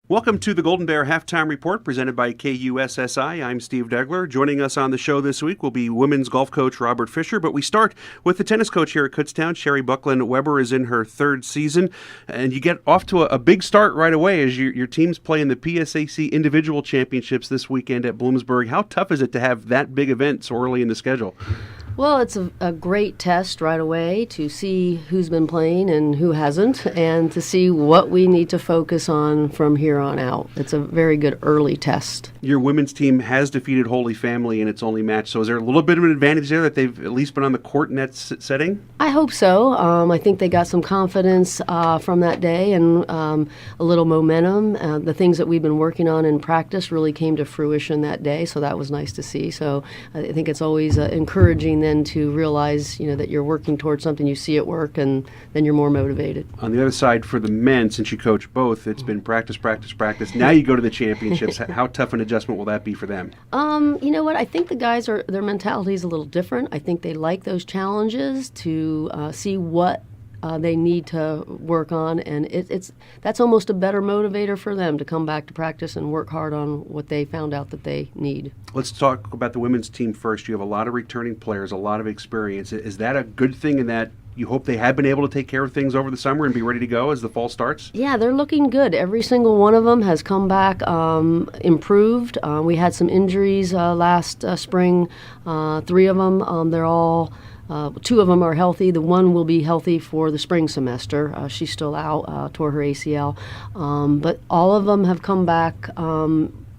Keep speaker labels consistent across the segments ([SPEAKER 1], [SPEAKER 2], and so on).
[SPEAKER 1] Welcome to the Golden Bear Halftime Report presented by KUSSI. I'm Steve Degler. Joining us on the show this week will be women's golf coach Robert Fisher, but we start with the tennis coach here at Kutztown. Shari Bucklin-Webber is in her third season, and you get off to a big start right away as your team's playing the PSAC Individual Championships this weekend at Bloomsburg. How tough is it to have that big event so early in the schedule?
[SPEAKER 2] Well, it's a great test right away to see who's been playing and who hasn't, and to see what we need to focus on from here on out. It's a very good early test.
[SPEAKER 1] Your women's team has defeated Holy Family in its only match, so is there a little bit of an advantage there that they've at least been on the court in that setting?
[SPEAKER 2] I hope so. I think they got some confidence from that day and a little momentum. The things that we've been working on in practice really came to fruition that day, so that was nice to see. So I think it's always encouraging then to realize, that you're working towards something, you see it work, and then you're more motivated.
[SPEAKER 1] On the other side, for the men, since you coach both, it's been practice, practice, practice. Now you go to the championships. How tough an adjustment will that be for them?
[SPEAKER 2] You know what? I think the guys their mentality is a little different. I think they like those challenges to see what they need to work on, and that's almost a better motivator for them to come back to practice and work hard on what they found out that they need.
[SPEAKER 1] Let's talk about the women's team first. You have a lot of returning players, a lot of experience. Is that a good thing in that you hope they have been able to take care of things over the summer and be ready to go as the fall starts?
[SPEAKER 2] Yeah, they're looking good. Every single one of them has come back improved. We had some injuries last spring. 3 of them, they're all... 2 of them are healthy. The one will be healthy for the spring semester. She's still out, tore her ACL. But all of them have come back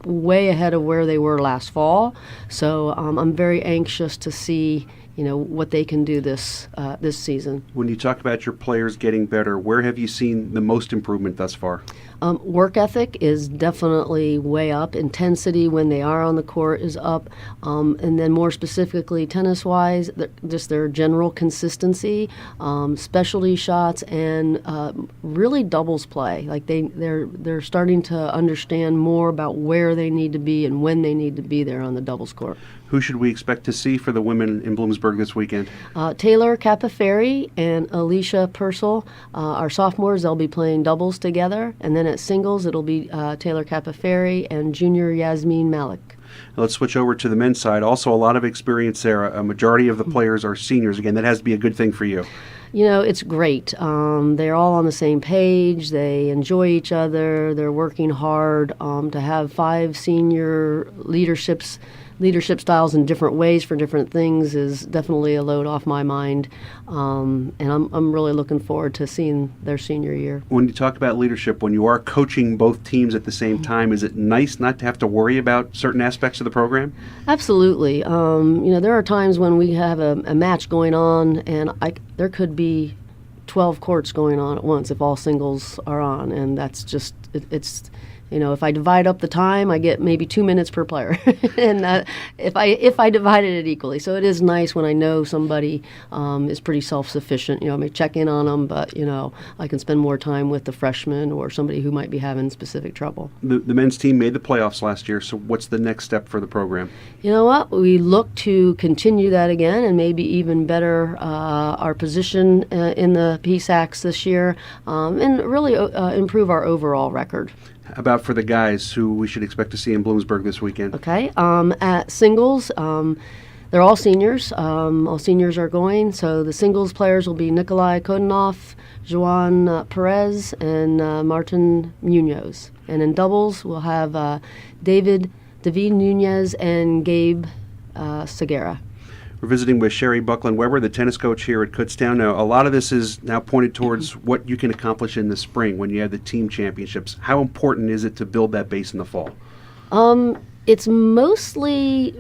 [SPEAKER 2] way ahead of where they were last fall. So I'm very anxious to see what they can do this season.
[SPEAKER 1] When you talk about your players getting better, where have you seen the most improvement thus far?
[SPEAKER 2] Work ethic is definitely way up. Intensity when they are on the court is up. And then more specifically, tennis-wise, just their general consistency, specialty shots, and really doubles play. Like they're starting to understand more about where they need to be and when they need to be there on the doubles court.
[SPEAKER 1] Who should we expect to see for the women in Bloomsburg this weekend?
[SPEAKER 2] Taylor Capaferri and Alicia Purcell are sophomores. They'll be playing doubles together. And then at singles, it'll be Taylor Capaferri and junior Yasmin Malik.
[SPEAKER 1] Let's switch over to the men's side. Also, a lot of experience there. A majority of the players are seniors. Again, that has to be a good thing for you.
[SPEAKER 2] It's great. They're all on the same page. They enjoy each other. They're working hard. To have 5 senior leadership styles in different ways for different things is definitely a load off my mind, and I'm really looking forward to seeing their senior year.
[SPEAKER 1] When you talk about leadership, when you are coaching both teams at the same time, is it nice not to have to worry about certain aspects of the program?
[SPEAKER 2] Absolutely. There are times when we have a match going on, and there could be 12 courts going on at once if all singles are on, and that's just it's. If I divide up the time, I get maybe 2 minutes per player, and if I divided it equally. So it is nice when I know somebody is pretty self-sufficient. I may check in on them, but I can spend more time with the freshman or somebody who might be having specific trouble.
[SPEAKER 1] The men's team made the playoffs last year, so what's the next step for the program?
[SPEAKER 2] You know what? We look to continue that again and maybe even better our position in the PSACs this year, and really improve our overall record.
[SPEAKER 1] How about for the guys who we should expect to see in Bloomsburg this weekend?
[SPEAKER 2] Okay. At singles, they're all seniors. All seniors are going. So the singles players will be Nikolai Kodanov, Joan Perez, and Martin Munoz. And in doubles, we'll have David Nunez and Gabe Segura.
[SPEAKER 1] We're visiting with Shari Bucklin-Webber, the tennis coach here at Kutztown. Now, a lot of this is now pointed towards what you can accomplish in the spring when you have the team championships. How important is it to build that base in the fall?
[SPEAKER 2] It's mostly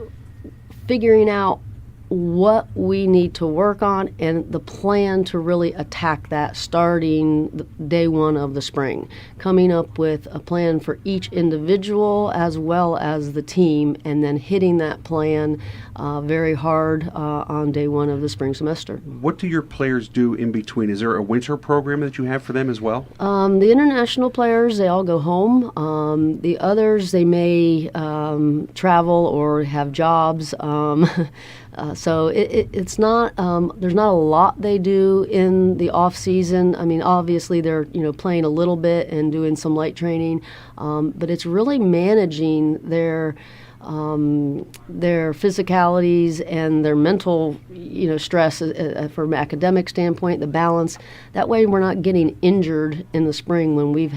[SPEAKER 2] figuring out what we need to work on and the plan to really attack that starting day one of the spring. Coming up with a plan for each individual as well as the team, and then hitting that plan very hard on day one of the spring semester.
[SPEAKER 1] What do your players do in between? Is there a winter program that you have for them as well?
[SPEAKER 2] The international players, they all go home. The others, they may travel or have jobs. So it's not. There's not a lot they do in the off season. I mean, obviously they're playing a little bit and doing some light training, but it's really managing their physicalities and their mental, stress from an academic standpoint, the balance. That way we're not getting injured in the spring when we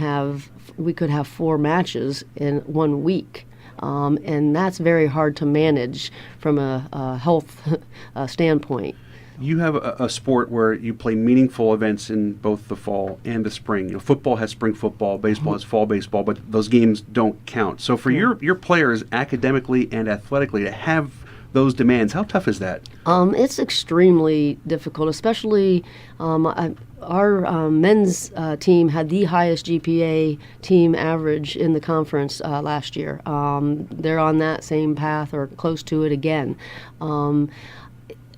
[SPEAKER 2] could have 4 matches in 1 week. And that's very hard to manage from a health standpoint.
[SPEAKER 1] You have a sport where you play meaningful events in both the fall and the spring. Football has spring football, baseball has fall baseball, but those games don't count. So for your players, academically and athletically, to have those demands, how tough is that?
[SPEAKER 2] It's extremely difficult, especially our men's team had the highest GPA team average in the conference last year. They're on that same path or close to it again.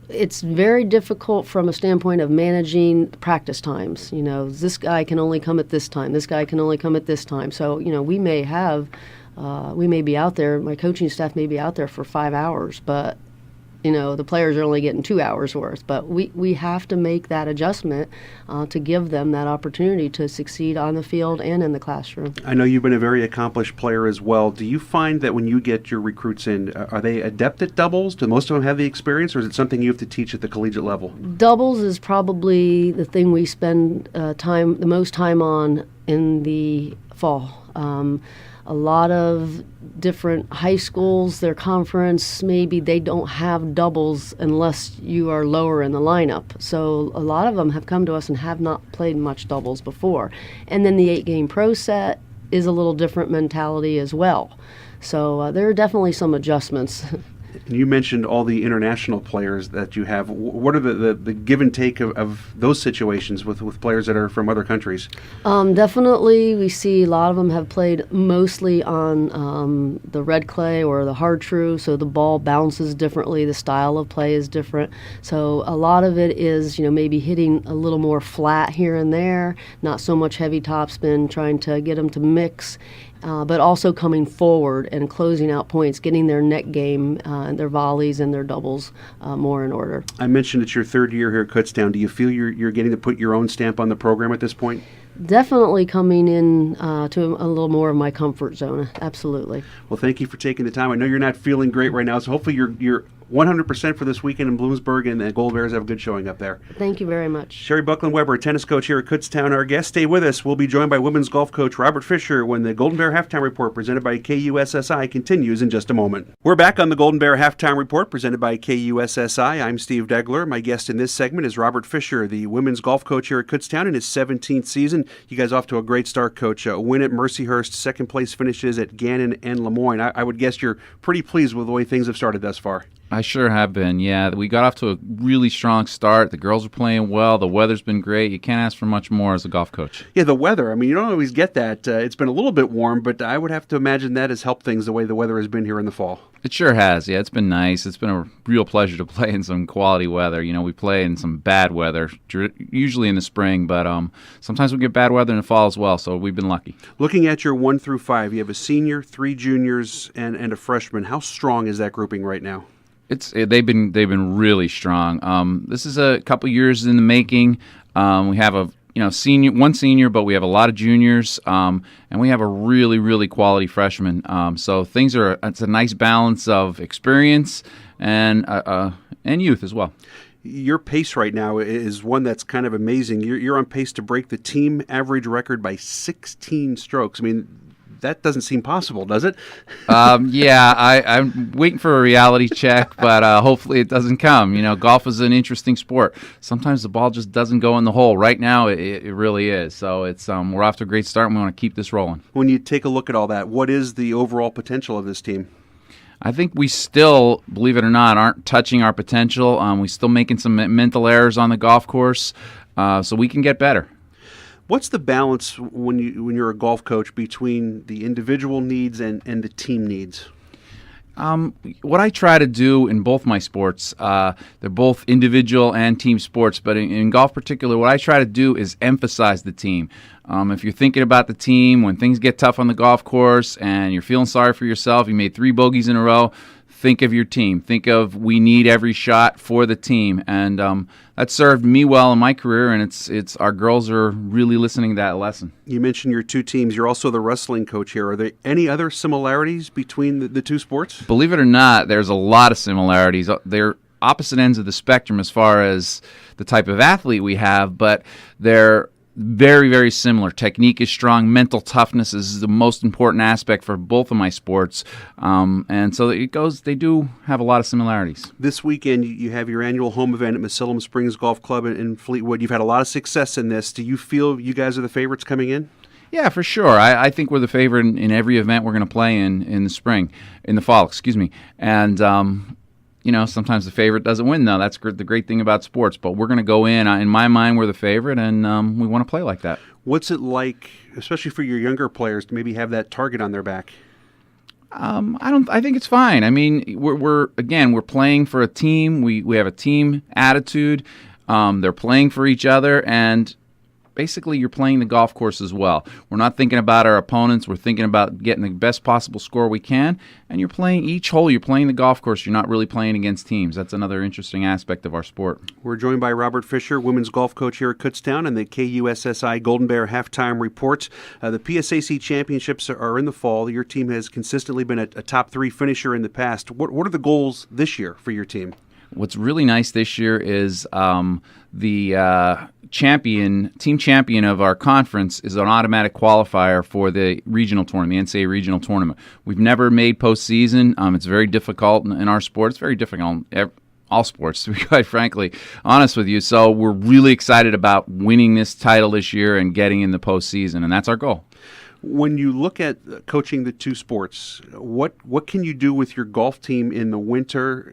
[SPEAKER 2] It's very difficult from a standpoint of managing practice times. This guy can only come at this time. This guy can only come at this time. So, we may be out there, my coaching staff may be out there for 5 hours, but, the players are only getting 2 hours worth. But we have to make that adjustment to give them that opportunity to succeed on the field and in the classroom.
[SPEAKER 1] I know you've been a very accomplished player as well. Do you find that when you get your recruits in, are they adept at doubles? Do most of them have the experience, or is it something you have to teach at the collegiate level?
[SPEAKER 2] Doubles is probably the thing we spend the most time on in the fall. A lot of different high schools, their conference, maybe they don't have doubles unless you are lower in the lineup. So a lot of them have come to us and have not played much doubles before. And then the 8-game pro set is a little different mentality as well. So there are definitely some adjustments.
[SPEAKER 1] And you mentioned all the international players that you have. What are the give and take of those situations with players that are from other countries?
[SPEAKER 2] Definitely, we see a lot of them have played mostly on the red clay or the hard true, so the ball bounces differently, the style of play is different. So a lot of it is, maybe hitting a little more flat here and there, not so much heavy topspin, trying to get them to mix. But also coming forward and closing out points, getting their net game, their volleys and their doubles more in order.
[SPEAKER 1] I mentioned it's your 3rd year here at Kutztown. Do you feel you're getting to put your own stamp on the program at this point?
[SPEAKER 2] Definitely coming in to a little more of my comfort zone. Absolutely.
[SPEAKER 1] Well, thank you for taking the time. I know you're not feeling great right now, so hopefully you're 100% for this weekend in Bloomsburg, and the Gold Bears have a good showing up there.
[SPEAKER 2] Thank you very much.
[SPEAKER 1] Shari Bucklin-Webber, tennis coach here at Kutztown. Our guest, stay with us. We'll be joined by women's golf coach Robert Fisher when the Golden Bear Halftime Report presented by KUSSI continues in just a moment. We're back on the Golden Bear Halftime Report presented by KUSSI. I'm Steve Degler. My guest in this segment is Robert Fisher, the women's golf coach here at Kutztown in his 17th season. You guys off to a great start, Coach. A win at Mercyhurst, second place finishes at Gannon and Lemoyne. I would guess you're pretty pleased with the way things have started thus far.
[SPEAKER 3] I sure have been, yeah. We got off to a really strong start. The girls are playing well. The weather's been great. You can't ask for much more as a golf coach.
[SPEAKER 1] Yeah, the weather. I mean, you don't always get that. It's been a little bit warm, but I would have to imagine that has helped things the way the weather has been here in the fall.
[SPEAKER 3] It sure has, yeah. It's been nice. It's been a real pleasure to play in some quality weather. We play in some bad weather, usually in the spring, but sometimes we get bad weather in the fall as well, so we've been lucky.
[SPEAKER 1] Looking at your 1 through 5, you have a senior, 3 juniors, and a freshman. How strong is that grouping right now?
[SPEAKER 3] They've been really strong. This is a couple years in the making. We have one senior, but we have a lot of juniors, and we have a really quality freshman. So it's a nice balance of experience and youth as well.
[SPEAKER 1] Your pace right now is one that's kind of amazing. You're on pace to break the team average record by 16 strokes. I mean, that doesn't seem possible, does it?
[SPEAKER 3] Yeah, I'm waiting for a reality check, but hopefully it doesn't come. Golf is an interesting sport. Sometimes the ball just doesn't go in the hole. Right now, it really is. So it's we're off to a great start, and we want to keep this rolling.
[SPEAKER 1] When you take a look at all that, what is the overall potential of this team?
[SPEAKER 3] I think we still, believe it or not, aren't touching our potential. We're still making some mental errors on the golf course, so we can get better.
[SPEAKER 1] What's the balance when you're a golf coach between the individual needs and the team needs?
[SPEAKER 3] What I try to do in both my sports, they're both individual and team sports, but in golf particular, what I try to do is emphasize the team. If you're thinking about the team, when things get tough on the golf course and you're feeling sorry for yourself, you made 3 bogeys in a row, think of your team. Think of we need every shot for the team, and that served me well in my career. And it's our girls are really listening to that lesson.
[SPEAKER 1] You mentioned your two teams. You're also the wrestling coach here. Are there any other similarities between the two sports?
[SPEAKER 3] Believe it or not, there's a lot of similarities. They're opposite ends of the spectrum as far as the type of athlete we have, but they're very, very similar. Technique is strong. Mental toughness is the most important aspect for both of my sports. And so they do have a lot of similarities.
[SPEAKER 1] This weekend, you have your annual home event at Masillium Springs Golf Club in Fleetwood. You've had a lot of success in this. Do you feel you guys are the favorites coming in?
[SPEAKER 3] Yeah, for sure. I think we're the favorite in every event we're going to play in the fall, excuse me. And, sometimes the favorite doesn't win, though. That's the great thing about sports. But we're going to go in my mind, we're the favorite, and we want to play like that.
[SPEAKER 1] What's it like, especially for your younger players, to maybe have that target on their back?
[SPEAKER 3] I think it's fine. I mean, we're playing for a team. We have a team attitude. They're playing for each other, and basically you're playing the golf course as well. We're not thinking about our opponents. We're thinking about getting the best possible score we can, and you're playing each hole. You're playing the golf course. You're not really playing against teams. That's another interesting aspect of our sport.
[SPEAKER 1] We're joined by Robert Fisher, women's golf coach here at Kutztown, and the KUSSI Golden Bear Halftime Report. The PSAC championships are in the fall. Your team has consistently been a top 3 finisher in the past. What are the goals this year for your team?
[SPEAKER 3] What's really nice this year is the team champion of our conference is an automatic qualifier for the regional tournament, the NCAA regional tournament. We've never made postseason. It's very difficult in our sport. It's very difficult in all sports, to be quite frankly honest with you. So we're really excited about winning this title this year and getting in the postseason, and that's our goal.
[SPEAKER 1] When you look at coaching the two sports, what can you do with your golf team in the winter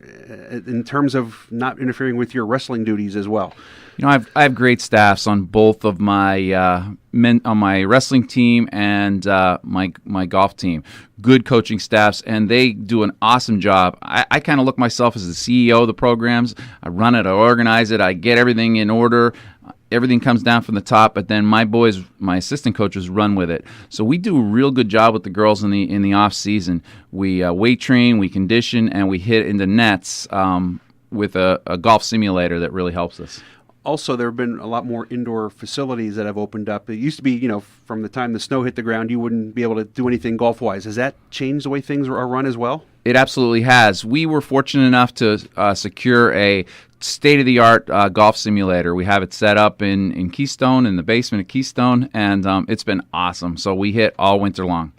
[SPEAKER 1] in terms of not interfering with your wrestling duties as well?
[SPEAKER 3] I have great staffs on both of my on my wrestling team and my golf team. Good coaching staffs, and they do an awesome job. I kind of look myself as the CEO of the programs. I run it, I organize it, I get everything in order. Everything comes down from the top, but then my boys, my assistant coaches, run with it. So we do a real good job with the girls in the off season. We weight train, we condition, and we hit into nets with a golf simulator that really helps us.
[SPEAKER 1] Also, there have been a lot more indoor facilities that have opened up. It used to be, from the time the snow hit the ground, you wouldn't be able to do anything golf-wise. Has that changed the way things are run as well?
[SPEAKER 3] It absolutely has. We were fortunate enough to secure a state-of-the-art golf simulator. We have it set up in Keystone, in the basement of Keystone, and it's been awesome. So we hit all winter long.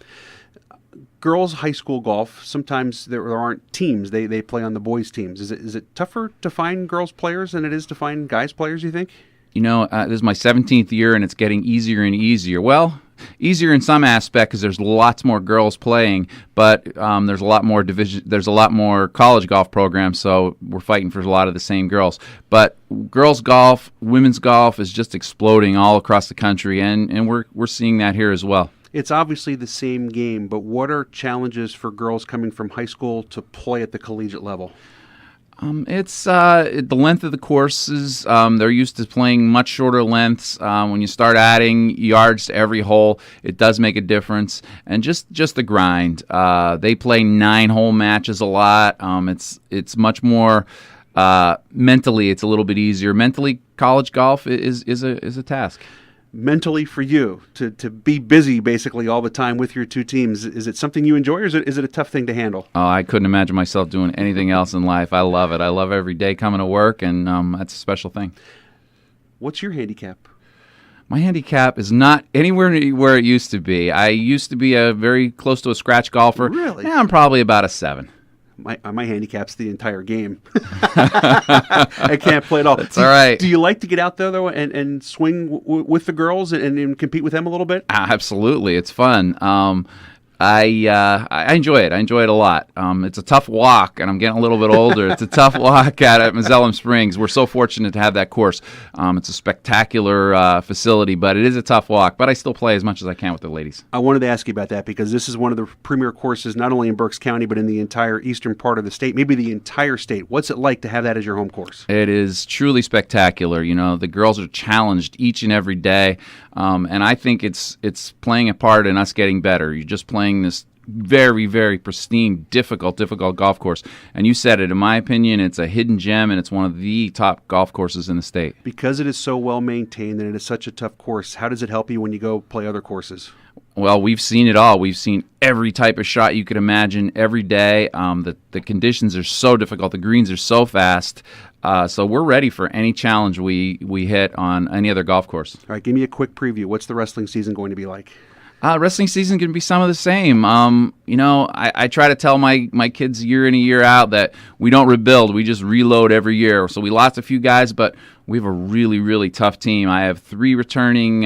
[SPEAKER 1] Girls high school golf, sometimes there aren't teams. They play on the boys' teams. Is it tougher to find girls players than it is to find guys players, you think?
[SPEAKER 3] This is my 17th year, and it's getting easier and easier. Well, easier in some aspect because there's lots more girls playing, but there's a lot more division. There's a lot more college golf programs, so we're fighting for a lot of the same girls. But girls golf, women's golf is just exploding all across the country, and we're seeing that here as well.
[SPEAKER 1] It's obviously the same game, but what are challenges for girls coming from high school to play at the collegiate level?
[SPEAKER 3] It's the length of the courses. They're used to playing much shorter lengths. When you start adding yards to every hole, it does make a difference. And just the grind. They play 9-hole matches a lot. It's much more mentally. It's a little bit easier. Mentally, college golf is a task.
[SPEAKER 1] Mentally for you to be busy basically all the time with your two teams, is it something you enjoy, or is it a tough thing to handle?
[SPEAKER 3] Oh, I couldn't imagine myself doing anything else in life. I love it. I love every day coming to work, and that's a special thing.
[SPEAKER 1] What's your handicap?
[SPEAKER 3] My handicap is not anywhere near where it used to be. I used to be a very close to a scratch golfer.
[SPEAKER 1] Really?
[SPEAKER 3] Now I'm probably about a 7.
[SPEAKER 1] My handicap's the entire game. I can't play it all.
[SPEAKER 3] That's all right.
[SPEAKER 1] Do you like to get out there, though, and swing with the girls and compete with them a little bit?
[SPEAKER 3] Absolutely. It's fun. I enjoy it. I enjoy it a lot. It's a tough walk, and I'm getting a little bit older. It's a tough walk at Masillium Springs. We're so fortunate to have that course. It's a spectacular facility, but it is a tough walk. But I still play as much as I can with the ladies.
[SPEAKER 1] I wanted to ask you about that because this is one of the premier courses, not only in Berks County, but in the entire eastern part of the state, maybe the entire state. What's it like to have that as your home course?
[SPEAKER 3] It is truly spectacular. The girls are challenged each and every day, and I think it's playing a part in us getting better. You're just playing playing this very, very pristine, difficult golf course. And you said it. In my opinion, it's a hidden gem, and it's one of the top golf courses in the state.
[SPEAKER 1] Because it is so well maintained and it is such a tough course, how does it help you when you go play other courses?
[SPEAKER 3] Well, we've seen it all. We've seen every type of shot you could imagine every day. The conditions are so difficult. The greens are so fast. So we're ready for any challenge we hit on any other golf course.
[SPEAKER 1] All right, give me a quick preview. What's the wrestling season going to be like?
[SPEAKER 3] Wrestling season can be some of the same. I try to tell my kids year in and year out that we don't rebuild. We just reload every year. So we lost a few guys, but we have a really, really tough team. I have 3 returning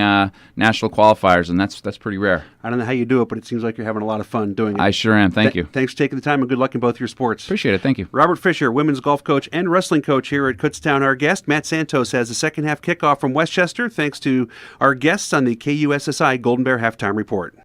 [SPEAKER 3] national qualifiers, and that's pretty rare.
[SPEAKER 1] I don't know how you do it, but it seems like you're having a lot of fun doing it.
[SPEAKER 3] I sure am. Thank you.
[SPEAKER 1] Thanks for taking the time, and good luck in both your sports.
[SPEAKER 3] Appreciate it. Thank you.
[SPEAKER 1] Robert Fisher, women's golf coach and wrestling coach here at Kutztown. Our guest, Matt Santos, has the second half kickoff from Westchester, thanks to our guests on the KUSSI Golden Bear Halftime Report.